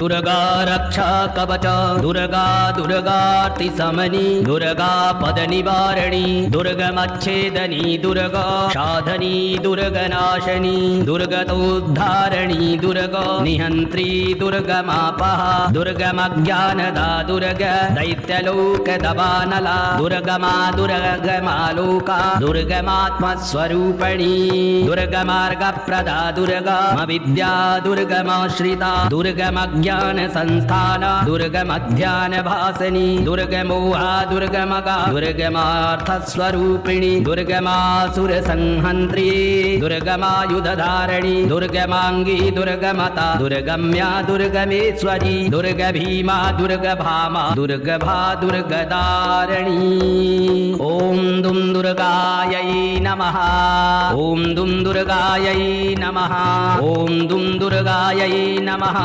दुर्गा रक्षा कवच दुर्गा दुर्गार्तिशमनी दुर्गा पदनिवारिणी दुर्गमच्छेदनी दुर्गा साधनी दुर्गनाशनी दुर्गतोद्धारिणी दुर्गा निहन्त्री दुर्गमापः दुर्गमज्ञानदा दुर्गा दैत्यलोकदवानला दुर्गमा दुर्गमालोका दुर्गमात्मस्वरूपिणी दुर्गमार्गप्रदा दुर्गमविद्या दुर्गमाश्रिता दुर्गमज्ञानसंस्थाना दुर्गमध्यानभासिनी दुर्गमोहा दुर्गमगा दुर्गमार्थस्वरूपिणी दुर्गमासुरसंहन्त्री दुर्गमायुधधारिणी दुर्गमाङ्गी दुर्गमता दुर्गम्या दुर्गमेश्वरी दुर्गभीमा दुर्गभामा दुर्गभा दुर्गदारिणी ॐ दुं दुर्गायै नमः ॐ दुं दुर्गायै नमः ॐ दुं दुर्गायै नमः।